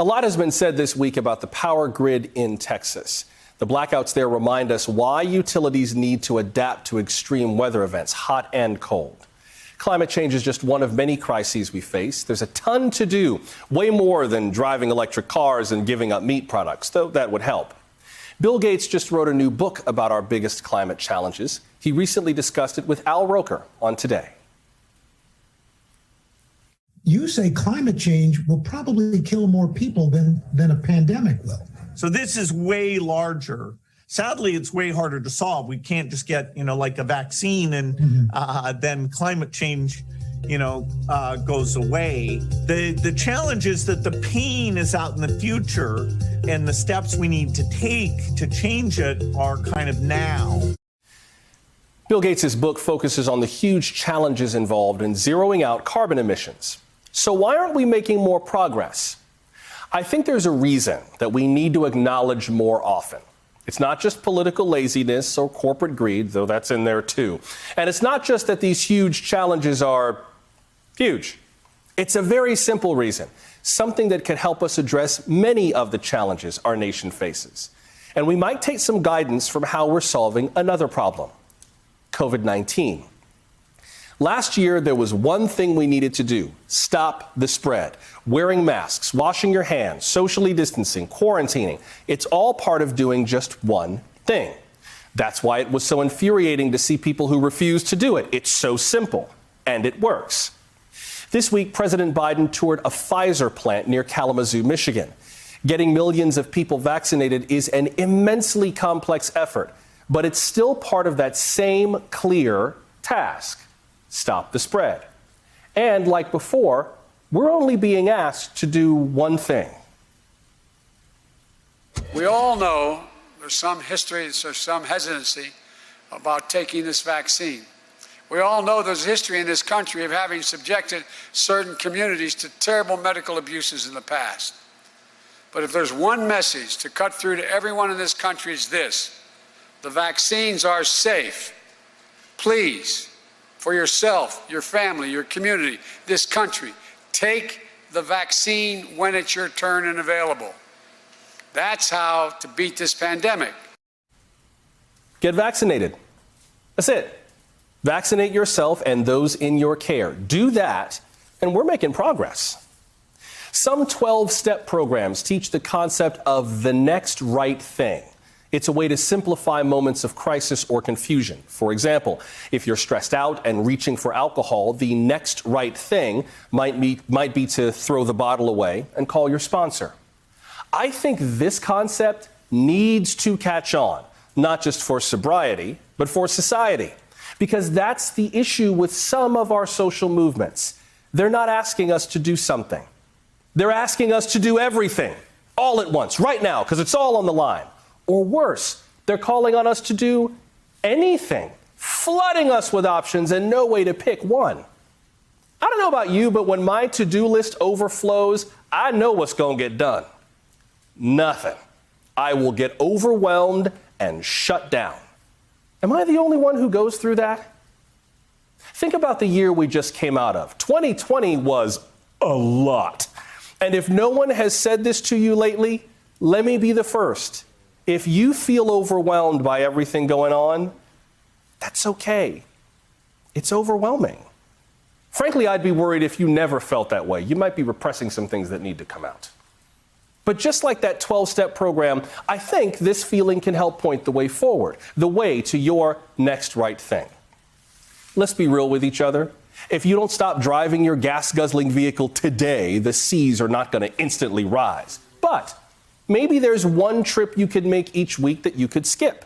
A lot has been said this week about the power grid in Texas. The blackouts there remind us why utilities need to adapt to extreme weather events, hot and cold. Climate change is just one of many crises we face. There's a ton to do, way more than driving electric cars and giving up meat products, though that would help. Bill Gates just wrote a new book about our biggest climate challenges. He recently discussed it with Al Roker on Today. You say climate change will probably kill more people than a pandemic will. So this is way larger. Sadly, it's way harder to solve. We can't just get, like a vaccine and then climate change, goes away. The challenge is that the pain is out in the future, and the steps we need to take to change it are kind of now. Bill Gates' book focuses on the huge challenges involved in zeroing out carbon emissions. So why aren't we making more progress? I think there's a reason that we need to acknowledge more often. It's not just political laziness or corporate greed, though that's in there too. And it's not just that these huge challenges are huge. It's a very simple reason, something that could help us address many of the challenges our nation faces. And we might take some guidance from how we're solving another problem, COVID-19. Last year, there was one thing we needed to do: stop the spread. Wearing masks, washing your hands, socially distancing, quarantining. It's all part of doing just one thing. That's why it was so infuriating to see people who refuse to do it. It's so simple, and it works. This week, President Biden toured a Pfizer plant near Kalamazoo, Michigan. Getting millions of people vaccinated is an immensely complex effort, but it's still part of that same clear task: stop the spread. And like before, we're only being asked to do one thing. We all know there's some history, there's some hesitancy about taking this vaccine. We all know there's history in this country of having subjected certain communities to terrible medical abuses in the past. But if there's one message to cut through to everyone in this country, it's this: the vaccines are safe. Please, for yourself, your family, your community, this country, take the vaccine when it's your turn and available. That's how to beat this pandemic. Get vaccinated. That's it. Vaccinate yourself and those in your care. Do that, and we're making progress. Some 12-step programs teach the concept of the next right thing. It's a way to simplify moments of crisis or confusion. For example, if you're stressed out and reaching for alcohol, the next right thing might be to throw the bottle away and call your sponsor. I think this concept needs to catch on, not just for sobriety, but for society. Because that's the issue with some of our social movements. They're not asking us to do something. They're asking us to do everything, all at once, right now, because it's all on the line. Or worse, they're calling on us to do anything, flooding us with options and no way to pick one. I don't know about you, but when my to-do list overflows, I know what's going to get done. Nothing. I will get overwhelmed and shut down. Am I the only one who goes through that? Think about the year we just came out of. 2020 was a lot. And if no one has said this to you lately, let me be the first. If you feel overwhelmed by everything going on, that's okay. It's overwhelming. Frankly, I'd be worried if you never felt that way. You might be repressing some things that need to come out. But just like that 12-step program, I think this feeling can help point the way forward, the way to your next right thing. Let's be real with each other. If you don't stop driving your gas-guzzling vehicle today, the seas are not going to instantly rise. But maybe there's one trip you could make each week that you could skip.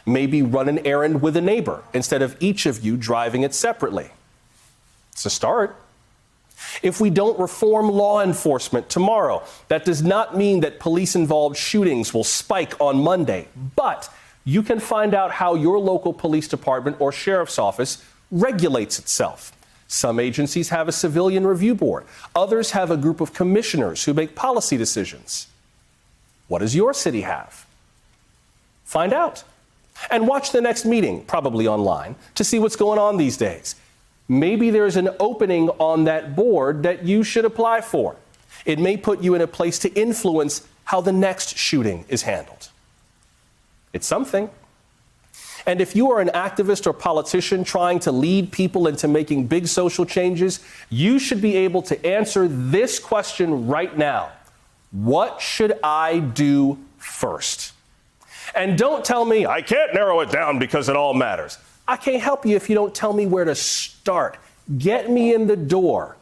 Maybe run an errand with a neighbor instead of each of you driving it separately. It's a start. If we don't reform law enforcement tomorrow, that does not mean that police-involved shootings will spike on Monday. But you can find out how your local police department or sheriff's office regulates itself. Some agencies have a civilian review board. Others have a group of commissioners who make policy decisions. What does your city have? Find out. And watch the next meeting, probably online, to see what's going on these days. Maybe there's an opening on that board that you should apply for. It may put you in a place to influence how the next shooting is handled. It's something. And if you are an activist or politician trying to lead people into making big social changes, you should be able to answer this question right now. What should I do first? And don't tell me, I can't narrow it down because it all matters. I can't help you if you don't tell me where to start. Get me in the door,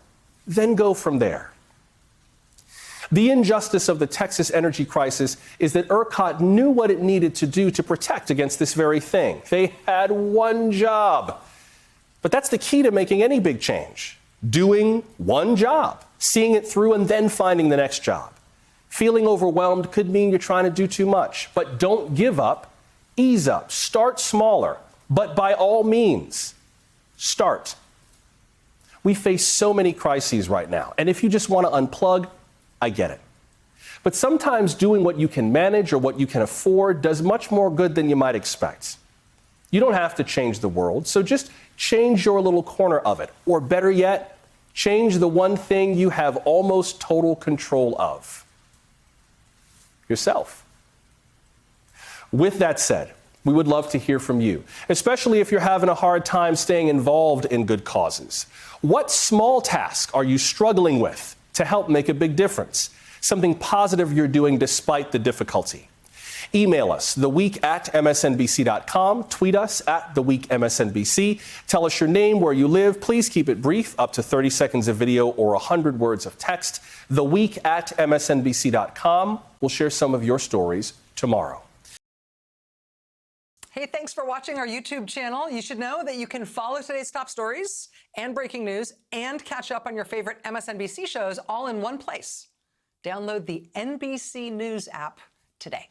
then go from there. The injustice of the Texas energy crisis is that ERCOT knew what it needed to do to protect against this very thing. They had one job. But that's the key to making any big change. Doing one job, seeing it through, and then finding the next job. Feeling overwhelmed could mean you're trying to do too much. But don't give up. Ease up. Start smaller. But by all means, start. We face so many crises right now. And if you just want to unplug, I get it. But sometimes doing what you can manage or what you can afford does much more good than you might expect. You don't have to change the world, so just change your little corner of it. Or better yet, change the one thing you have almost total control of: yourself. With that said, we would love to hear from you, especially if you're having a hard time staying involved in good causes. What small task are you struggling with to help make a big difference? Something positive you're doing despite the difficulty. Email us, theweek@msnbc.com. Tweet us @theweekmsnbc. Tell us your name, where you live. Please keep it brief, up to 30 seconds of video or 100 words of text. theweek@msnbc.com. We'll share some of your stories tomorrow. Hey, thanks for watching our YouTube channel. You should know that you can follow today's top stories and breaking news and catch up on your favorite MSNBC shows all in one place. Download the NBC News app today.